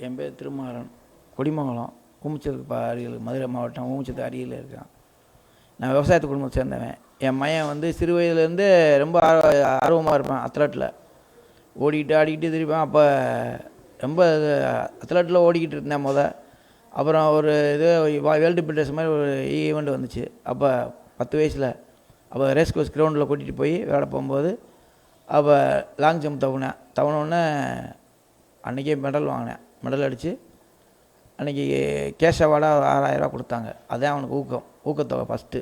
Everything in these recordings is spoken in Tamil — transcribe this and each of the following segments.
என் பேர் திருமாறன். கொடிமங்கலம் ஊமுச்சத்துக்கு அருகில், மதுரை மாவட்டம் ஊமுச்சத்துக்கு அருகில் இருக்கான். நான் விவசாயத்து குடும்பத்தை சேர்ந்தவன். என் மகன் வந்து சிறு வயதுலேருந்து ரொம்ப ஆர்வமாக இருப்பான். அத்லட்டில் ஓடிக்கிட்டு ஆடிக்கிட்டு திரிப்பான். அப்போ ரொம்ப அத்லட்டில் ஓடிக்கிட்டு இருந்தேன் அப்புறம் ஒரு இது வேர்ல்டு ஃபெடரேஷன் மாதிரி ஒரு ஈவெண்ட் வந்துச்சு. அப்போ 10 வயசில் அப்போ ரேஸ் கோர்ஸ் கிரவுண்டில் கூட்டிகிட்டு போய் விளையாட போகும்போது அப்போ லாங் ஜம்ப் தவணோடனே அன்றைக்கே மெடல் அடித்து அன்றைக்கி கேஷ் அவார்டாக 6000 ரூபா கொடுத்தாங்க. அதுதான் அவனுக்கு ஊக்கத்தொகை ஃபஸ்ட்டு.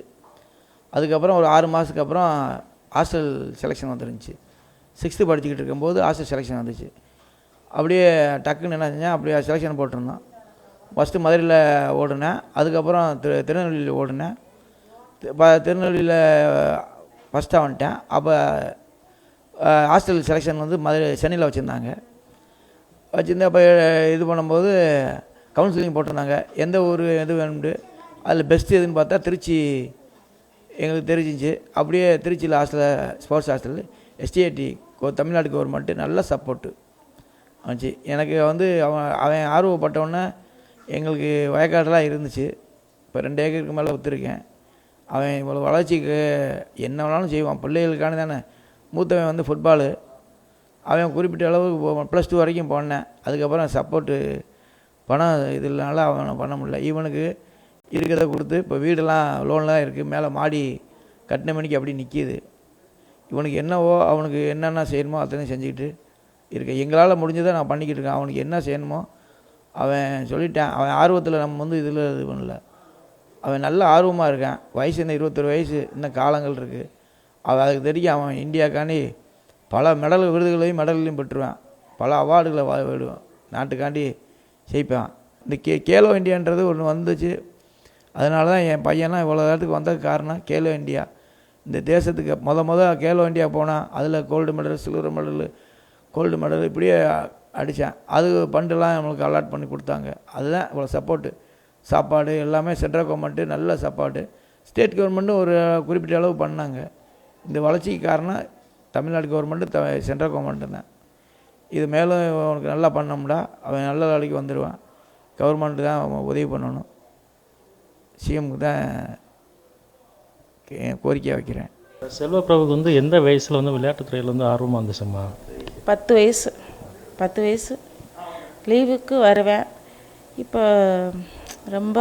அதுக்கப்புறம் ஒரு 6 மாதத்துக்கு அப்புறம் ஹாஸ்டல் செலெக்ஷன் வந்துருந்துச்சு. 6th படிச்சுக்கிட்டு இருக்கும்போது ஹாஸ்டல் செலெக்ஷன் வந்துச்சு. அப்படியே டக்குன்னு என்ன செஞ்சேன், அப்படியே செலெக்ஷன் போட்டிருந்தோம். ஃபஸ்ட்டு மதுரையில் ஓடினேன். அதுக்கப்புறம் திருநெல்வேலியில் ஓடினேன். திருநெல்வேலியில் ஃபஸ்ட்டாக வந்துட்டேன். அப்போ ஹாஸ்டல் செலெக்ஷன் வந்து சென்னையில் வச்சுருந்தாங்க. அப்போ இது பண்ணும்போது கவுன்சிலிங் போட்டிருந்தாங்க. எந்த ஊர் எது வேணும்னு அதில் பெஸ்ட்டு எதுன்னு பார்த்தா திருச்சி எங்களுக்கு தெரிஞ்சிச்சு. அப்படியே திருச்சியில் sports hostel SDAT Tamil Nadu government நல்ல சப்போர்ட்டு வந்துச்சு. எனக்கு வந்து அவன் ஆர்வப்பட்டவுடனே எங்களுக்கு வயக்காடெல்லாம் இருந்துச்சு. இப்போ 2 ஏக்கருக்கு மேலே ஒத்துருக்கேன். அவன் இவ்வளோ வளர்ச்சிக்கு என்ன வேணாலும் செய்வான். பிள்ளைகளுக்கான தானே. மூத்தவன் வந்து ஃபுட்பாலு. அவன் குறிப்பிட்ட அளவுக்கு +2 வரைக்கும் போனேன். அதுக்கப்புறம் சப்போர்ட்டு பணம் இதனால அவனை பண்ண முடியல. இவனுக்கு இருக்கிறத கொடுத்து இப்போ வீடெல்லாம் லோன்லாம் இருக்குது. மேலே மாடி கட்டின மணிக்கு அப்படி நிற்கிது. இவனுக்கு என்னவோ அவனுக்கு என்னென்ன செய்யணுமோ அத்தனையும் செஞ்சுக்கிட்டு இருக்கேன். எங்களால் முடிஞ்சதை நான் பண்ணிக்கிட்டு இருக்கேன். அவனுக்கு என்ன செய்யணுமோ அவன் சொல்லிட்டான். அவன் ஆர்வத்தில் நம்ம வந்து இதில் இது பண்ணல. அவன் நல்ல ஆர்வமாக இருக்கான். வயசு என்ன 21 வயசு, இன்னும் காலங்கள் இருக்குது. அவன் அதுக்கு தெரியும். அவன் இந்தியாக்காண்டி பல மெடல்களையும் பெற்றுவான். பல அவார்டுகளை விடுவான். நாட்டுக்காண்டி ஜெயிப்பான். இந்த கேலோ இண்டியான்றது ஒன்று வந்துச்சு. அதனால தான் என் பையன்லாம் இவ்வளோ நேரத்துக்கு வந்ததுக்கு காரணம் கேலோ இண்டியா. இந்த தேசத்துக்கு கேலோ இண்டியா போனால் அதில் gold medal, silver medal, gold medal இப்படியே அடித்தேன். அது ஃபண்டெல்லாம் நம்மளுக்கு அலாட் பண்ணி கொடுத்தாங்க. அதுதான் இவ்வளோ சப்போர்ட்டு. சாப்பாடு எல்லாமே சென்ட்ரல் கவர்மெண்ட்டு நல்ல சாப்பாடு. ஸ்டேட் கவர்மெண்ட்டும் ஒரு குறிப்பிட்ட அளவு பண்ணாங்க. இந்த வளர்ச்சிக்கு காரணம் தமிழ்நாடு கவர்மெண்ட்டு சென்ட்ரல் கவர்மெண்ட்டு தான். இது மேலும் அவனுக்கு நல்லா பண்ணோம்னா அவன் நல்ல வேலைக்கு வந்துடுவான். கவர்மெண்ட்டு தான் அவன் உதவி பண்ணணும். சிஎம்க்கு தான் கோரிக்கையாக வைக்கிறேன். செல்வப்பிரபுக்கு வந்து எந்த வயசில் வந்து விளையாட்டுத்துறையில் வந்து ஆர்வமாக இருந்துச்சும்மா? 10 வயசு லீவுக்கு வருவேன். இப்போ ரொம்ப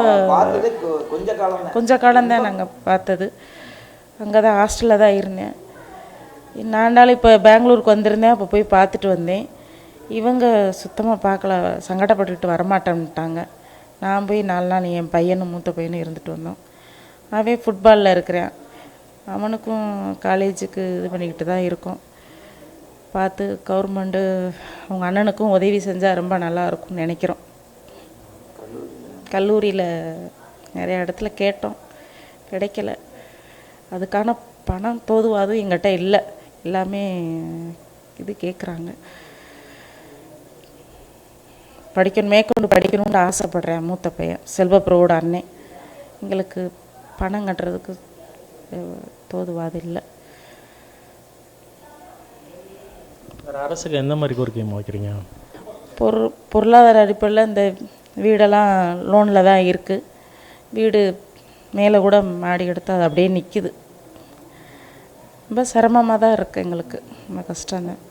கொஞ்ச காலம்தான் நாங்கள் பார்த்தது. அங்கே தான் ஹாஸ்டலில் தான் இருந்தேன். நான்டாலும் இப்போ பெங்களூருக்கு வந்திருந்தேன். அப்போ போய் பார்த்துட்டு வந்தேன். இவங்க சுத்தமாக பார்க்கல, சங்கடப்பட்டுக்கிட்டு வரமாட்டேன்ட்டாங்க. நான் போய் 4 நாள் என் பையனும் மூத்த பையனும் இருந்துட்டு வந்தோம். அவன் ஃபுட்பாலில் இருக்கிறேன். அவனுக்கும் காலேஜுக்கு இது பண்ணிக்கிட்டு தான் இருக்கோம். பார்த்து கவர்மெண்ட்டு அவங்க அண்ணனுக்கும் உதவி செஞ்சால் ரொம்ப நல்லா இருக்கும்னு நினைக்கிறோம். கல்லூரியில் நிறையா இடத்துல கேட்டோம், கிடைக்கல. அதுக்கான பணம் தோதுவாதும் எங்கிட்ட இல்லை. எல்லாமே இது கேட்குறாங்க. மேற்கொண்டு படிக்கணும்னு ஆசைப்பட்றேன். மூத்த பையன் செல்வப்பிரபுவோட அண்ணன். எங்களுக்கு பணம் கட்டுறதுக்கு தோதுவாது இல்லை. அரசுக்கு எந்த மாதிரி கோரிக்கை வைக்கிறீங்க? பொருளாதார அடிப்படையில் இந்த வீடெல்லாம் லோனில் தான் இருக்குது. வீடு மேலே கூட மாடி எடுத்து அது அப்படியே நிற்கிது. ரொம்ப சிரமமாக தான் இருக்குது. எங்களுக்கு ரொம்ப கஷ்டம்தான்.